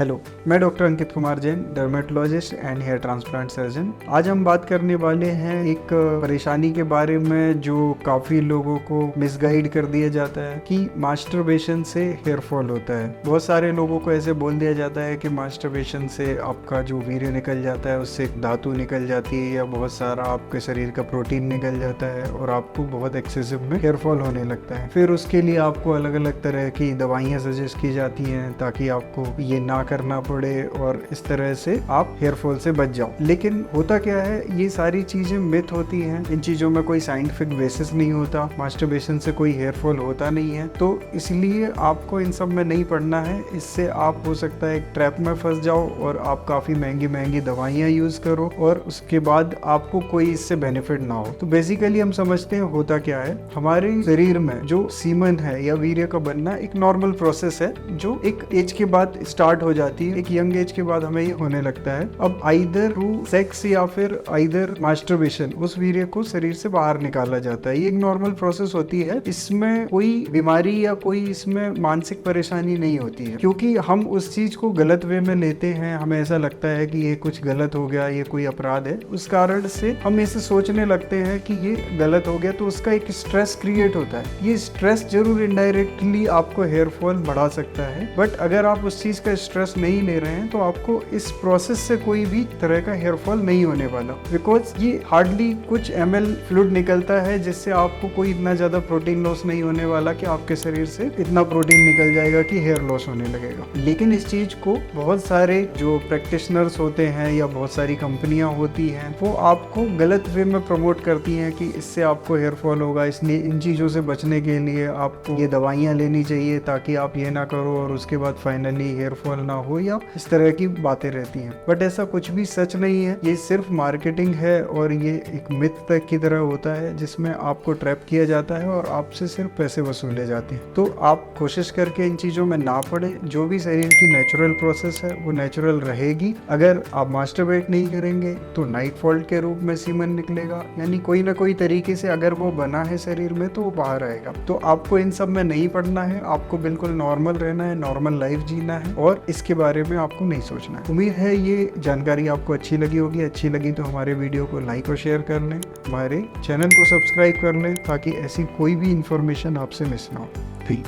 Hello, मैं doctor Ankit Kumar Jain, dermatologist and hair transplant surgeon. आज हम बात करने वाले हैं एक परेशानी के बारे में जो काफ़ी लोगों को मिसगाइड कर दिया जाता है कि मास्टरबेशन से हेयर फॉल होता है। बहुत सारे लोगों को ऐसे बोल दिया जाता है कि मास्टरबेशन से आपका जो वीर्य निकल जाता है उससे धातु निकल जाती है या बहुत सारा आपके शरीर का प्रोटीन निकल जाता है और आपको बहुत एक्सेसिव में हेयर फॉल होने लगता है। फिर उसके लिए आपको अलग अलग तरह की दवाइयाँ सजेस्ट की जाती हैं ताकि आपको ये ना करना पड़े और इस तरह से आप हेयर फॉल से बच जाओ। लेकिन होता क्या है, ये सारी चीजें मिथ होती हैं, इन चीजों में कोई साइंटिफिक बेसिस नहीं होता। मास्टरबेशन से कोई हेयर फॉल होता नहीं है, तो इसलिए आपको इन सब में नहीं पड़ना है। इससे आप हो सकता है एक ट्रैप में फंस जाओ और आप काफी महंगी महंगी दवाइयाँ यूज करो और उसके बाद आपको कोई इससे बेनिफिट ना हो। तो बेसिकली हम समझते हैं होता क्या है, हमारे शरीर में जो सीमन है या वीर्य का बनना एक नॉर्मल प्रोसेस है जो एक एज के बाद स्टार्ट हो जाती है। एक यंग एज के बाद हमें ये होने लगता है। अब आइदर थ्रू सेक्स या फिर आइदर मास्टरबेशन उस वीर्य को शरीर से बाहर निकाला जाता है। ये एक नॉर्मल प्रोसेस होती है, इसमें कोई बीमारी या कोई इसमें मानसिक परेशानी नहीं होती है, क्योंकि हम उस चीज को गलत वे में लेते हैं। हमें ऐसा लगता है कि ये कुछ गलत हो गया, ये कोई अपराध है, उस कारण से हम ऐसे सोचने लगते हैं कि ये गलत हो गया, तो उसका एक स्ट्रेस क्रिएट होता है। ये स्ट्रेस जरूर इनडायरेक्टली आपको हेयर फॉल बढ़ा सकता है, बट अगर आप उस चीज का स्ट्रेस नहीं ले रहे हैं तो आपको इस प्रोसेस से कोई भी तरह का हेयर फॉल नहीं होने वाला, बिकॉज ये हार्डली कुछ ml फ्लूइड निकलता है जिससे आपको कोई इतना ज्यादा प्रोटीन लॉस नहीं होने वाला कि आपके शरीर से इतना प्रोटीन निकल जाएगा कि हेयर लॉस होने लगेगा। लेकिन इस चीज को बहुत सारे जो प्रैक्टिशनर्स होते हैं या बहुत सारी कंपनियां होती हैं वो आपको गलत वे में प्रमोट करती हैं कि इससे आपको हेयर फॉल होगा, इसलिए इन चीजों से बचने के लिए आपको ये दवाइयां लेनी चाहिए ताकि आप ये ना करो और उसके बाद फाइनली हेयर फॉल ना हो, या इस तरह की बातें रहती हैं। बट ऐसा कुछ भी सच नहीं है, ये सिर्फ मार्केटिंग है और ये एक मिथ तक की तरह होता है जिसमें आपको ट्रैप किया जाता है और आपसे सिर्फ पैसे वसूले जाते हैं। तो आप कोशिश करके इन चीजों में ना पड़े। जो भी शरीर की नेचुरल प्रोसेस है वो नेचुरल रहेगी। अगर आप मास्टरबेट नहीं करेंगे तो नाइट फॉल्ट के रूप में सीमन निकलेगा, यानी कोई ना कोई तरीके से अगर वो बना है शरीर में तो वो बाहर आएगा। तो आपको इन सब में नहीं पड़ना है, आपको बिल्कुल नॉर्मल रहना है, नॉर्मल लाइफ जीना है और इसके बारे में आपको नहीं सोचना है। उम्मीद है ये जानकारी आपको अच्छी लगी होगी। अच्छी लगी तो हमारे वीडियो को लाइक और शेयर कर लें, हमारे चैनल को सब्सक्राइब कर लें ताकि ऐसी कोई भी इंफॉर्मेशन आपसे मिस ना हो। ठीक।